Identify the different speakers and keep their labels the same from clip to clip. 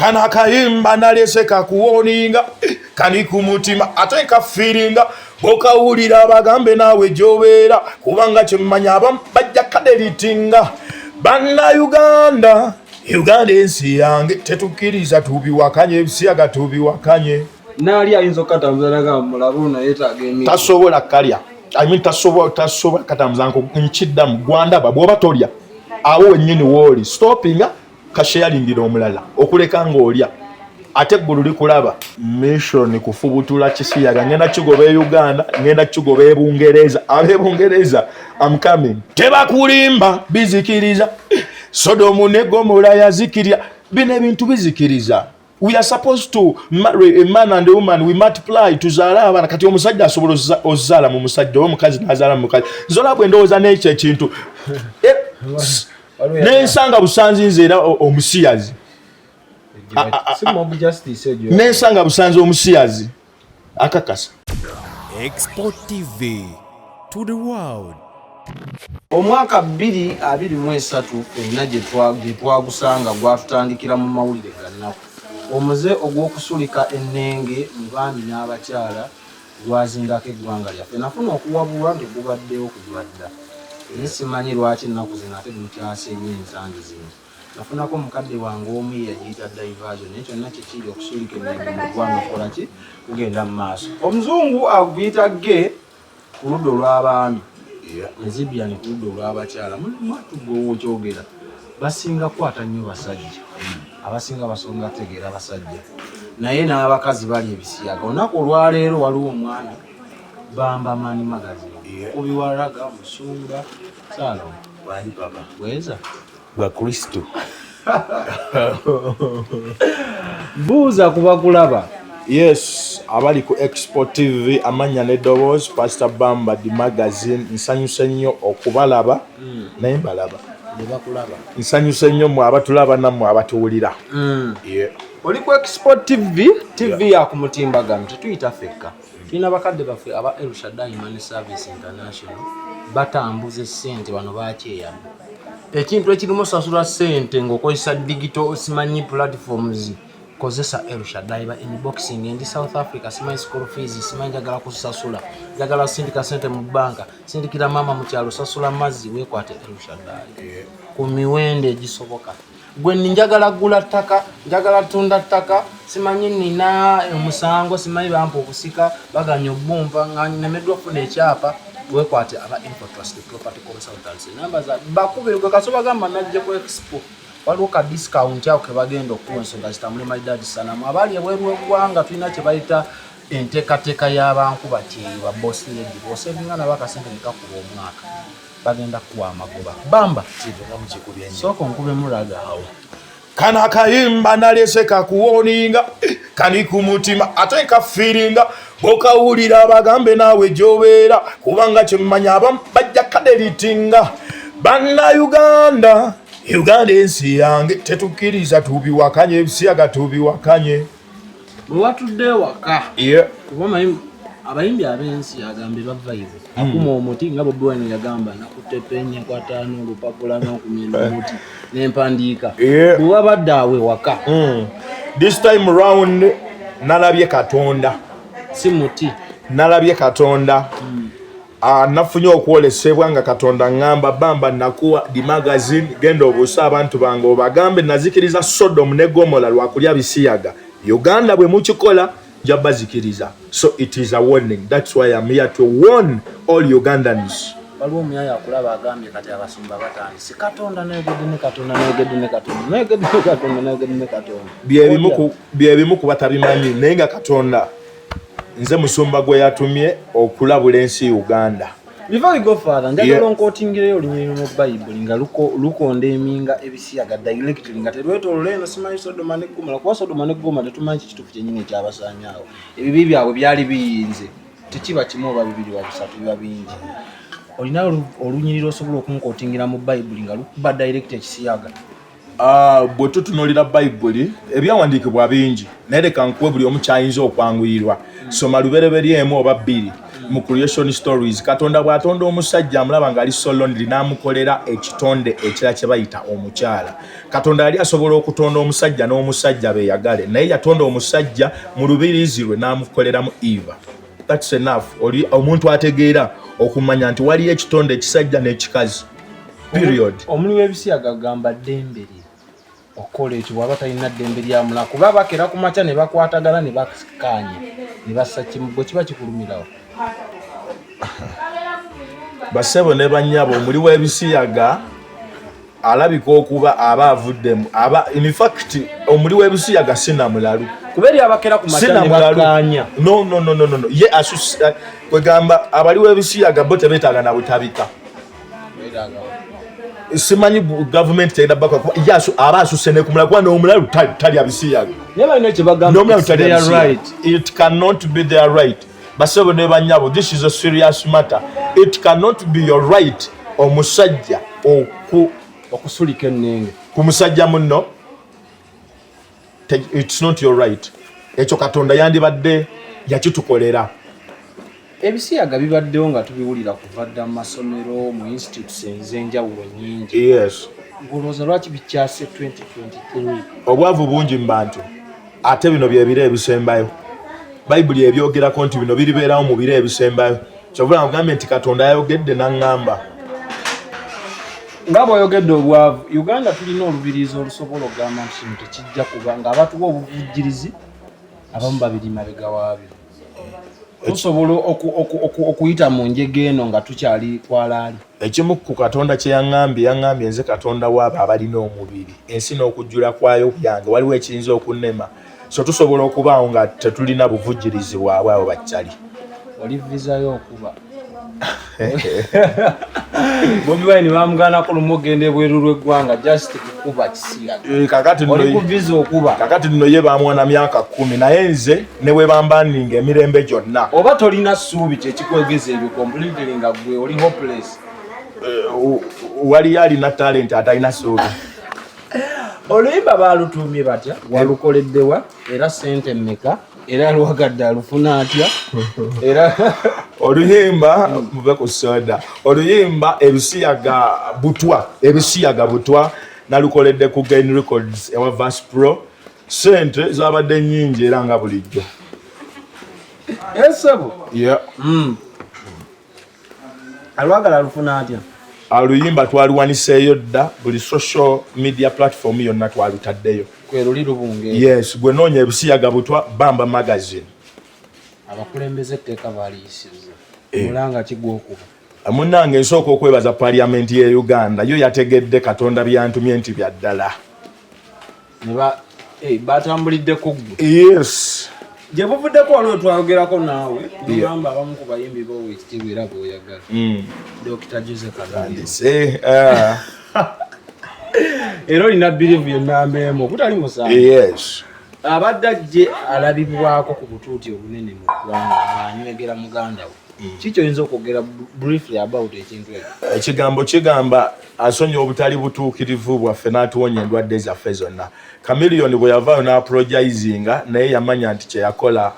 Speaker 1: kana kayimba nalese kakuwoninga kani ku mutima ate kafiringa bokawulira abagambe naawe gy'obeera kubanga kyemmanya abamu bajja kaderitinga bannayuganda Uganda ensi yange tetukkiriza tubiwakanye ebisiyaga tubiwakanye
Speaker 2: naali ayinza okkatamuzanaga mulabu naye tagemi
Speaker 1: tasobola kalya tasobola katamuzanko nkiddamu gwandaba bw'oba tolya awo wennyini wooli stoppinga kasheyalingira omulala okuleka ng'olya ate eggulu likulaba mission kufubutula kisiyaga ngenda kigoba e Uganda ngenda kigoba e Bungereza ab'Ebungereza I'm coming tebakulimba bizikiriza Sodomu ne Gomora yazikirira bino ebintu bizikiriza we are supposed to marry a man and a woman we multiply tuzaala abana kati omusajja asobola ozaala mu musajja omukazi n'azaala mu mukazi nzola bwe ndowooza n'ekyo ekintu n'ensanga busanzi nze era omusiyazi n'ensanga busanzi omusiyazi akakasa
Speaker 3: Export TV to the world.
Speaker 2: Omwaka 2023 enna gye twagusanga gwatutandikira mu mawulire gannaku omuze ogw'okusulika ennenge mu baami n'abakyala gwazingako eggwanga lyaffe nafuna okuwabulwa tegubaddewo kugwadda naye simanyi lwaki ennaku zino ate mukyasebye ensangi zino nafunako mukadde wange omu yagiyita diversion naye kyonna kikiri okusulika ennenge mu ggwanga okola ki kugenda mu maaso omuzungu aguyita ge ku ludda olw'abaami Ezibyani ku ludda olw'abakyala mwatuggowo kyogera basinga kwata nnyo basajja abasinga basonga tegeera basajja naye n'abakazi bali ebisiyaga olunaku olwaleero waliwo omwana Bamba mani magazine kubiwalaga musumba salo wali papa bweza
Speaker 1: bwa Kristo
Speaker 2: buuza kuba kulaba
Speaker 1: yes abali ku Export TV amanya n'eddoboozi Pastor Bamba the magazine nsanyuse nnyo okubalaba naye mbalaba
Speaker 2: bakulaba
Speaker 1: nsanyuse nnyo mu abatulaba nammwe abatuwulira
Speaker 2: oli ku Export TV ya ku mutimbagano tetuyita fekka tulina bakadde baffe aba El Shaddai Money Service International batambuze ssente bano bakyeyadde ekintu ekirimu sasula ssente ng'okozesa digital simanyi platforms kozesa El Shaddai ba inboxing endi South Africa simanyi school fees simanyi njagala kusasula njagala sindika sente mu banka sindikira mama mu kyalo sasula mazzi weekwate El Shaddai ku miwende egisoboka gwe njagala gula ttaka njagala tunda ttaka simanyi nina omusango simanyi bampa obusika baganya obbumva nga nemeddwa kufuna ekyapa weekwate aba Info Trust Property Consultancy namba za bakubire gwe kasoba gamba najje ku Expo waliwo ka discount yao kebagenda okuwa ensonga zitambule maidadi sanamu abali ebweru eggwanga tulina kye bayita enteekateeka y'abankuba kyeyiwa boss lady bosevinga nabakasente nekakuba omwaka bagenda kuwa amagoba Bamba soko nkube mulaga awo
Speaker 1: kana kayimba nalese kakuwoninga kani ku mutima ate kafiringa bokawulira abagambe naawe gy'obeera kubanga kyemmanya abamu bajja kaderitinga bannayuganda Uganda ensi yange tetukkiriza tubiwakanye ebisiyaga tubiwakanye
Speaker 2: bwe watudde waka kuba abayimbi ab'ensi yagambe bavaivu akuma omuti nga Bobi Wine yagamba nakutepenya kwataano olupapula n'okumena omuti n'empandiika bwe wabadde awe waka
Speaker 1: this time round nalabye katonda
Speaker 2: si muti
Speaker 1: nalabye katonda nafunye okwolesebwa nga katonda ngamba Bamba nakuwa the magazine genda obuusa abantu bange obagambe nazikiriza Sodom ne Gomora lwakulya bisiyaga Uganda bwe mukikola jabazikiriza so it is a warning that's why I'm here to warn all Ugandans
Speaker 2: waliwo omuyaya akulaba agambye kati abasumba batandise katonda nayogedde ne katonda nayogedde ne katonda nayogedde ne katonda nayogedde ne katonda
Speaker 1: byebimu ku batabimanyi naye nga katonda nze musumba gwe yatumye okulabula ensi Uganda.
Speaker 2: Before we go further, njagala onkotingireyo olunyiriro mu Bible nga lukonda eminga ebisiyaga directly nga terwetoolole eno simanyi Sodoma ne Gomora kuba Sodoma ne Gomora tetumanyi kituufu kyennyini ekyabasaanyaawo ebibi byabwe byali biyinze tekiba kimu oba bibiri wa bisatu biba bingi olina olunyiriro osobola okunkotingira mu Bible nga lukuba direct ekisiyaga
Speaker 1: bwe tutunuulira Bible ebyawandiikibwa bingi naye leka nkuwe buli omu kyayinza okwanguyirwa soma lubereberye emu oba bbiri mu creation stories katonda bw'atonda omusajja amulaba ng'ali so lonely n'amukolera ekitonde ekira kye bayita omukyala. Katonda yali asobola okutonda omusajja n'omusajja beeyagale naye yatonda omusajja mu lubiriizi lwe n'amukoleramu Eva. That's enough. Omuntu ategeera okumanya nti waliyo ekitonde ekisajja n'ekikazi. Period.
Speaker 2: Omuli w'ebisiyaga agamba ddembe lye okola ekyo bw'aba talina ddembe lya mulaku kuba bakera ku makya ne bakwatagana ne bakikaanya ne bassa kimu bwe kiba kikulumirawo.
Speaker 1: Basebo ne bannyabo omuli w'ebisiyaga alabika okuba aba avuddemu in fact omuli w'ebisiyaga sinamulalu
Speaker 2: kuba eri abakera ku makya ne bakaanya.
Speaker 1: No ye kwegamba abali w'ebisiyaga bo tebeetaaga na butabika. Simanyi government tena baka yasu abasuse ne kumula kwa n'omulalu tali abisiyaga.
Speaker 2: Never know kye bagamba.
Speaker 1: N'omulalu tali right. It cannot be their right. Basebo ne banyabo, this is a serious matter. It cannot be your right omusajja
Speaker 2: okusulika ennenge
Speaker 1: ku musajja munno. It's not your right. Ekyo Katonda yandibadde yakitukolera.
Speaker 2: Ebisiyaga bibaddewo nga tubiwulira kuva dda mu masomero mu institutes ez'enjawulo nnyingi.
Speaker 1: Yes.
Speaker 2: Ng'olowooza lwaki bikyase 2023?
Speaker 1: Obwavu bungi mu bantu ate bino byebiro ebisembayo. Bayibuli ebyogerako nti bino biribeerawo mu biro ebisembayo. Kyovula ngambye nti Katonda yayogedde n'aŋŋamba.
Speaker 2: Nga bw'oyogedde obwavu, Uganda tulina olubiriizi olusobola okugamba nti kino tekijja kuba nga abatuwa obuvujjirizi abamu babiri mabega waabyo. Tusobola okuyita mu njege eno nga tukyali kwalaali.
Speaker 1: Ekimu ku Katonda kye yaŋŋambye nze Katonda waabo abalina omubiri. Ensi n'okujjula kwayo yange waliwo ekiyinza okunnema. So tusobola okubaawo nga tetulina buvujjirizi bwabwe abo bakyali.
Speaker 2: Olivizayo okuba. Bobi Wine bamugana lumu ogenda ebweru lw'eggwanga just kukuba kisiyaga. Oli ku visa okuba.
Speaker 1: Kakati nno ye baamuwa myaka 10 naye nze ne we bambaninga emirembe gyonna.
Speaker 2: Oba tolina ssuubi kyekikwegeza ebyo completely nga gwe oli hopeless.
Speaker 1: Wali alina talent atalina ssuubi.
Speaker 2: Oluyimba baalutuumye batya walukoleddewa era ssente mmeka era lwagadde alufuna atya era
Speaker 1: oluyimba muve ku soda. Oluyimba ebisiyaga butwa nalukoledde ku Gain Records ewa Verse Pro. Ssente zabadde nnyingi era nga bulijjo.
Speaker 2: Esebo?
Speaker 1: Yeah.
Speaker 2: Alwagala alufuna atya?
Speaker 1: Aluyimba twaluwaniseeyo dda buli social media platform yonna twalutaddeyo.
Speaker 2: Kweruli lubunge.
Speaker 1: Yes, gwe noonya ebisiyaga butwa Bamba magazine.
Speaker 2: Abakulembeze etteeka baliyisiza. Mulanga kigwokuba.
Speaker 1: Munnange nsooka okwebaza paliamenti ye Uganda yo yategedde Katonda byantumye nti bya ddala.
Speaker 2: Batambuliddeko ggwe.
Speaker 1: Yes.
Speaker 2: Gye buvuddeko waliwo twayogerako naawe ngamba abamu ku bayimbi b'owa ekitiibwa era bw'oyagala. Dr. Jose Kagandi. Era olina birivu yennamba emu okutali musango.
Speaker 1: Yes.
Speaker 2: Abadde ajje alabibwako ku butuuti obunene mu ggwanga ng'anywegera muganda we. Kiki oyinza okwogera briefly about ekintu ekyo?
Speaker 1: Ekigambo kigamba asonye obutali butuukirivu bwaffe n'atuwonya endwadde zaffe zonna. Chameleone bwe yavaayo n'apologizinga naye yamanya nti kye yakola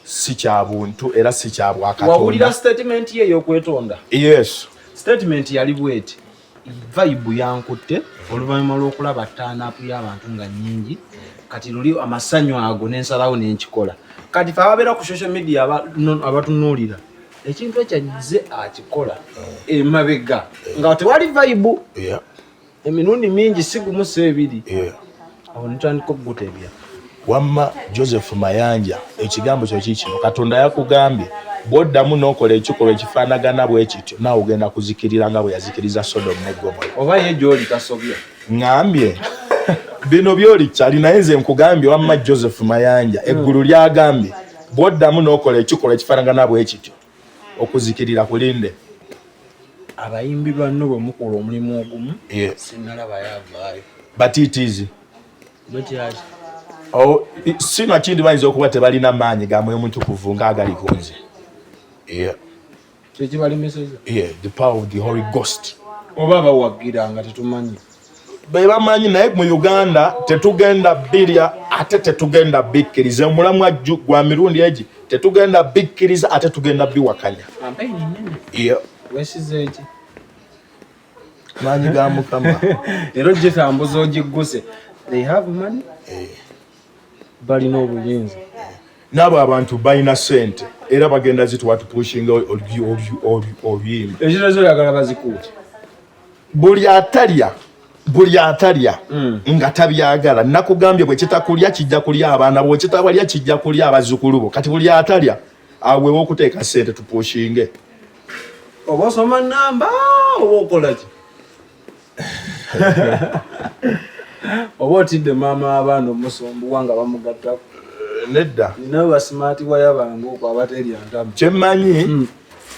Speaker 1: si kya buntu era si kya bwakatonda.
Speaker 2: Wawulira statement ye ey'okwetonda?
Speaker 1: Yes.
Speaker 2: Statement yali bw'eti vibe yankutte oluvannyuma lw'okulaba ttaanaapu y'abantu nga nnyingi kati luli amasanyu ago n'ensalawo n'enkikola. Kati fe ababeera ku social media abatunuulira ekintu ekyajje akikola emabega nga tewali vibe. Emirundi mingi si gumu si ebiri. Awo nitandika okugutebya.
Speaker 1: Wamma Joseph Mayanja ekigambo kyo kikino Katonda yakugambye bw'oddamu n'okola ekikolwa ekifaanagana bwe kityo naawe ogenda kuzikirira nga bwe yazikiriza Sodomu ne Gomora.
Speaker 2: Oba ye gy'oli tasobya.
Speaker 1: Ngambye bino by'oli kyali naye nze nkugambye wamma Joseph Mayanja eggulu lyagambye bw'oddamu n'okola ekikolwa ekifaanagana bwe kityo okuzikirira kulinde.
Speaker 2: Abayimbi banno bwe mukola omulimu ogumu sinnalaba yavaayo.
Speaker 1: Batiitiizi.
Speaker 2: Betyaki?
Speaker 1: Sino kindi bayinza okuba tebalina maanyi ga Mwoyo Mutukuvu ng'agali ku nze.
Speaker 2: Kyekibalemeseza?
Speaker 1: The power of the Holy Ghost.
Speaker 2: Oba bawagira nga tetumanyi.
Speaker 1: bebamanyi naye mu Uganda tetugenda birya ate tetugenda bikkiriza omulamu gwa mirundi egi tetugenda bikkiriza ate tugenda biwakanya
Speaker 2: wesizeeki
Speaker 1: manyi ga Mukama
Speaker 2: era gitambuza ogigguse they have money balina obuyinza
Speaker 1: n'abo abantu balina sente era bagenda zitwatupushinga oluyimba
Speaker 2: ekiro zoyagala bazikuuti
Speaker 1: buli atalya nga tabyagala nakugambye bwe kitakulya kijja kulya abaana bwe kitabalya kijja kulya abazzukulu bo kati buli atalya aweewo okuteeka sente tupushinge
Speaker 2: oba osoma namba oba okolaki oba otidde maama w'abaana omusumbuwa nga bamugattako
Speaker 1: nedda
Speaker 2: ninawe basimaati waya bange okwo abaterya ntamu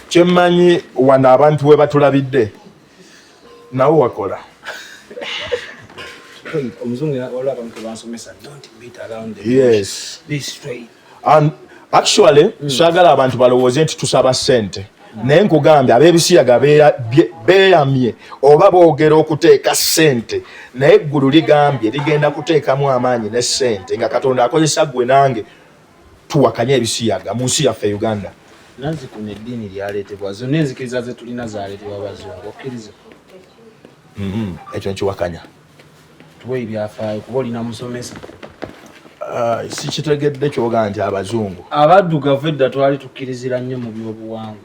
Speaker 1: kyemmanyi wano abantu we batulabidde nawe wakola
Speaker 2: omuzungu olaba bansomesa don't beat around the
Speaker 1: yes
Speaker 2: be straight
Speaker 1: and actually sagala abantu balowooze nti tusaba sente naye nkugambye ab'ebisiyaga beeyamye oba boogera okuteeka sente naye eggulu ligambye ligenda kuteekamu amaanyi ne sente nga Katonda akozesa ggwe nange tuwakanye ebisiyaga mu nsi yaffe Uganda.
Speaker 2: nazikuno eddiini lyaleetebwa zonna enzikiriza ze tulina zaaleetebwa bazungu okkiriza
Speaker 1: ekyo nkiwakanya
Speaker 2: tuwe ebyafaayo kuba olina musomesa
Speaker 1: sikitegedde kyoga nti abazungu
Speaker 2: abaddugavu edda twali tukkirizira nnyo mu byobuwangwa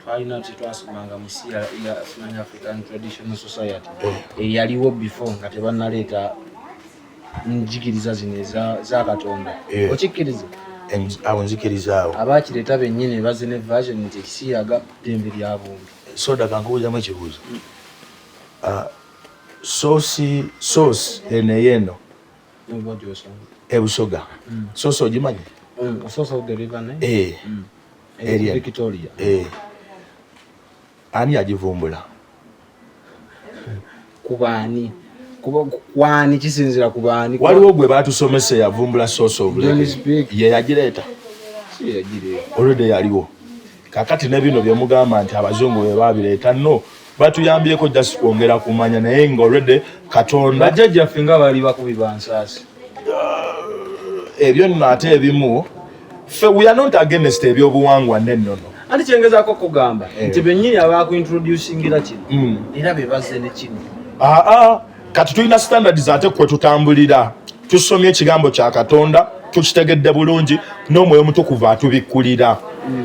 Speaker 2: twalina tetwasomanga mu Simanya African Traditional Society eyaliwo before nga tebannaleeta njigiriza zino za Katonda okikkiriza
Speaker 1: awo nzikirizaawo
Speaker 2: abaakireeta bennyini baze ne version nti ekisiyaga ddembe lya buntu
Speaker 1: soda kankubuuzamu ekibuuzo soosi eno ebusoga soosi ogimanyi
Speaker 2: source of the river ne Victoria
Speaker 1: ani agivumbula
Speaker 2: kubaani kwani kisinzira kubaani
Speaker 1: waliwo gwe batusomesa yavumbula source of ye yagireeta olwedde yaliwo kakati ne bino byemugamba nti abazungu be babireeta no batuyambyeko just kwongera kumanya naye nga olwedde Katonda
Speaker 2: bajjajjaffe nga bali bakubi bansaasi
Speaker 1: ebyo nno ate ebimu ffe we are not against ebyobuwangwa nennono
Speaker 2: anti kyengezaako kugamba nti bennyini abakuintroducingira kino era bebaze ne kino
Speaker 1: kati tulina standards ate kwe tutambulira tusomye ekigambo kya Katonda tukitegedde bulungi n'omwoyo mutukuvu atubikkulira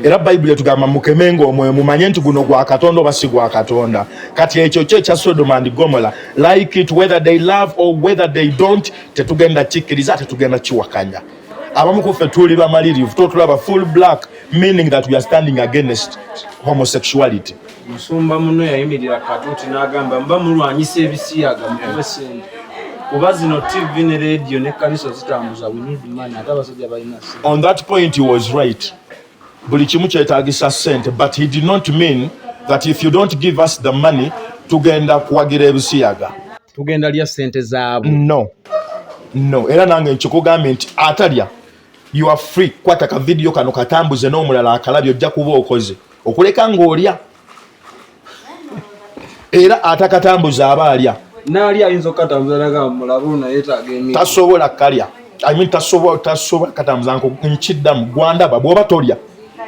Speaker 1: era Bayibuli etugamba mukemenga omwoyo mumanye nti guno gwa Katonda oba si gwa Katonda kati ekyo kye kya Sodoma and Gomorrah like it whether they love or whether they don't tetugenda kikkiriza tetugenda kiwakanya abamu ku ffe tuli bamalirivu totulaba full black meaning that we are standing against homosexuality
Speaker 2: musumba muno yayimirira katuuti n'agamba mba mulwanyisa ebisiyaga mukube sente kuba zino TV ne radio ne kanisa zitambuza we need money ate abasajja balina sente.
Speaker 1: On that point he was right buli kimu kyetaagisa sente but he did not mean that if you don't give us the money tugenda kuwagira ebisiyaga
Speaker 2: tugenda lya sente zaabo
Speaker 1: no era nange nkikugambye nti atalya you are free kwata ka video kano katambuze n'omulala akalabyo ojja kuba okoze okuleka ng'olya era atakatambuza aba alya
Speaker 2: n'ali ayinza okukatambuza naga mulabu naye yeetaaga emiti
Speaker 1: tasobola kalya tasobola katambuza nkiddamu gwandaba bw'oba tolya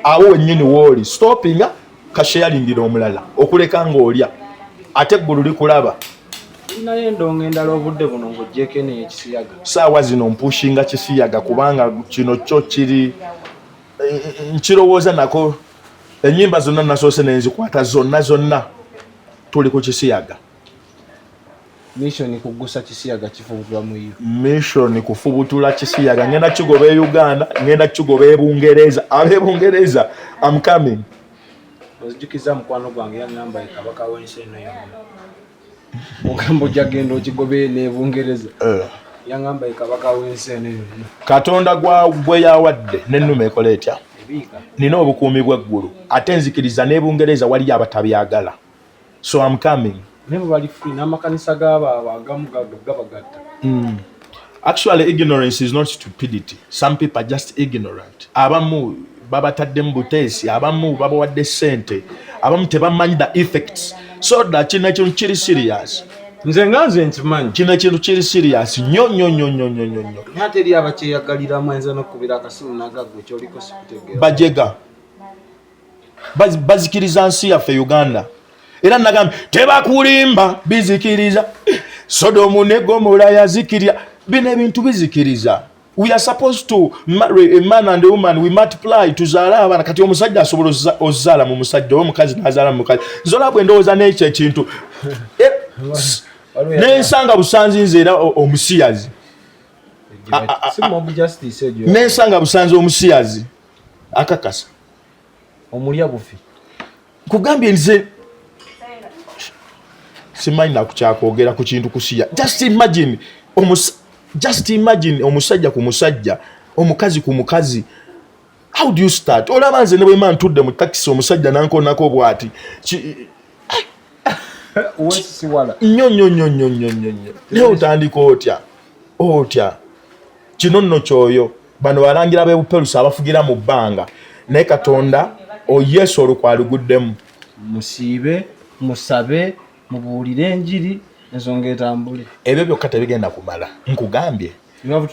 Speaker 1: awo wennyini wooli stoppinga kasheyalingira omulala okuleka ng'olya ate eggulu likulaba
Speaker 2: naye endongo endala obudde buno ng'oggyeko n'ekisiyaga
Speaker 1: saawa zino mpushinga kisiyaga kubanga kino kyo kiri nkirowooza nako ennyimba zonna nasoose nenzikwata zonna tuli ku kisiyaga
Speaker 2: mission kuggusa kisiyaga kifubutula muyivu
Speaker 1: mission kufubutula kisiyaga ngenda kigoba e Uganda ngenda kigoba e Bungereza ab'Ebungereza I'm coming
Speaker 2: ozijukiza mukwano gwange yangamba Kabaka w'ensi eno yonna mugambo jagendo kigobe ne Bungereza yangamba Kabaka w'ensi eno yonna
Speaker 1: Katonda gwe yawadde n'ennume ekola etya nina obukuumi bw'eggulu ate nzikiriza ne Bungereza wali abatabyagala so I'm coming
Speaker 2: nebo bali free n'amakanisa g'abo agamu gabagatta
Speaker 1: actually ignorance is not stupidity some people are just ignorant abamu babatadde mu buteesi abamu babawadde sente abamu tebamanyi the effects so that kino ekyo kiri serious
Speaker 2: nze nganze nkimanyi
Speaker 1: kino ekintu kiri serious nnyo nnyo nnyo nnyo nnyo nnyo.
Speaker 2: ate eri abakyeyagaliramu ayinza n'okukubira akasimu nagagwe kyoliko sikutegeera
Speaker 1: bajega bazikiriza nsi yaffe Uganda era nagambye tebakulimba bizikiriza Sodomu ne Gomora yazikirira bino ebintu bizikiriza. We are supposed to marry a man and a woman, we multiply tuzaala abaana. Kati omusajja asobola ozaala mu musajja omukazi n'azaala mu mukazi nzola bwe ndowooza n'ekyo ekintu nensanga busanzi nze era omusiyazi nensanga busanzi omusiyazi akakasa
Speaker 2: omulya bufi
Speaker 1: kugambye nze simanyi nakukyakwogera ku kintu kusiya. Just imagine omusajja ku musajja omukazi ku mukazi. How do you start? Olaba nze ne bwe mba ntudde mu taxi omusajja nankonako bw'ati nnyo nnyo nnyo nnyo nnyo nnyo naye otandika otya kino nno kyoyo bano balangira b'ebuperusi abafugira mu bbanga naye Katonda Yesu olukwa aluguddemu.
Speaker 2: musiibe musabe mubuulire enjiri ensonga etambule.
Speaker 1: Ebyo byokka tebigenda kumala. Nkugambye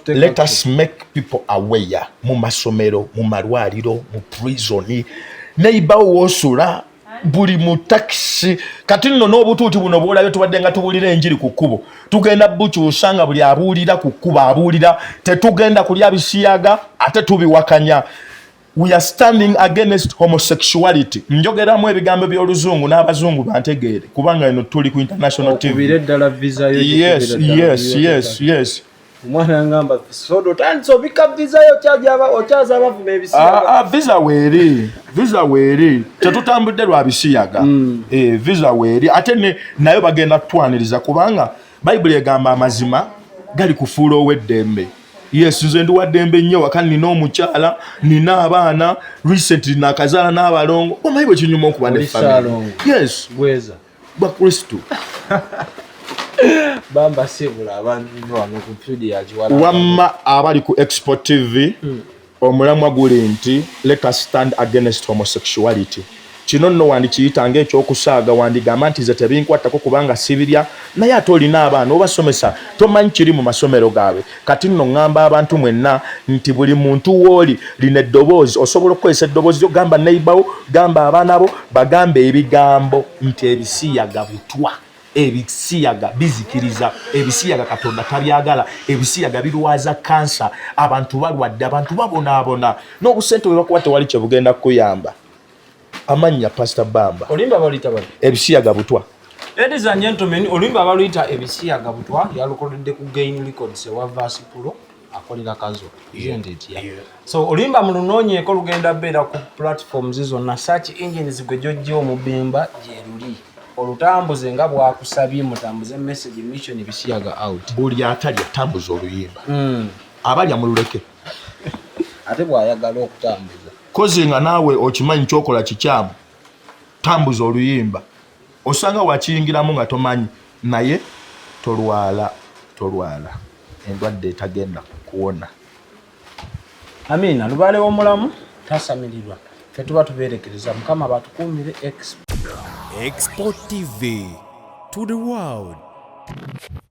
Speaker 1: let us make people aware mu masomero mu malwaliro mu prison neighbor wosula buli mu taxi. Kati nno n'obutuuti buno bwolabye tubadde nga tubuulira enjiri ku kkubo tugenda bukyusanga buli abuulira ku kkubo abuulira tetugenda kulya bisiyaga ate tubiwakanya. We are standing against homosexuality. Njogeramu ebigambo by'oluzungu n'abazungu bantegeere kubanga eno tuli ku international TV. Yes.
Speaker 2: Omwana ngamba sodo tanso bika visa yo okyaza abavume ebisiyaga.
Speaker 1: Visa weeri tetutambudde lwa bisiyaga. Visa weeri ate nayo bagenda kutwaniriza kubanga Bayibuli egamba amazima gali kufuula ow'eddembe. Yes, nze ndi waddembe nnyo wakati nina omukyala nina abaana recently nakazaala n'abalongo omanyi bwe kinyuma okuba ne family. Yes
Speaker 2: bweza
Speaker 1: bwa Kristo
Speaker 2: Bamba sebula abantu wano ku studio ya jiwala
Speaker 1: wamma abali ku Export TV omulamwa guli nti let us stand against homosexuality. Kino nno wandikiyita ng'ekyokusaaga wandigamba nti ze tebinkwatako kubanga sibirya naye ate olina abaana obasomesa tomanyi kiri mu masomero gaabwe. Kati nno ŋŋamba abantu mwenna nti buli muntu wooli lina eddoboozi osobola okukozesa eddoboozi lyo gamba neighbor gamba abaana bo bagambe ebigambo nti ebisiyaga butwa ebisiyaga bizikiriza ebisiyaga Katonda tabyagala ebisiyaga birwaza kansa abantu balwadde abantu babonaabona n'obusente bwe bakuba tewali kye bugenda kukuyamba. Amanya Pastor Bamba
Speaker 2: olimba baluyita bali
Speaker 1: ebisiyaga butwa.
Speaker 2: Ladies and gentlemen, olimba baluyita ebisiyaga butwa yalukoledde ku Gain Records wa Verse Pro akolera kazo isn't it? Yeah. So olimba munoonyeeko lugenda beera ku platforms zonna search engines gwe jojjo omubemba gyeruli olutambuze nga bwakusabye mutambuze message mission ebisiyaga out
Speaker 1: buli atalya tambuza oluyimba abalya mululeke
Speaker 2: ate bwayagala okutambuza
Speaker 1: kozi nga naawe okimanyi kyokola kikyamu tambuza oluyimba osanga wakiyingiramu nga tomanyi naye tolwala endwadde etagenda kuwona.
Speaker 2: Amina lubale w'omulamu tasamirirwa ffe tuba tubeerekereza Mukama batukuumire
Speaker 3: Export TV to the world.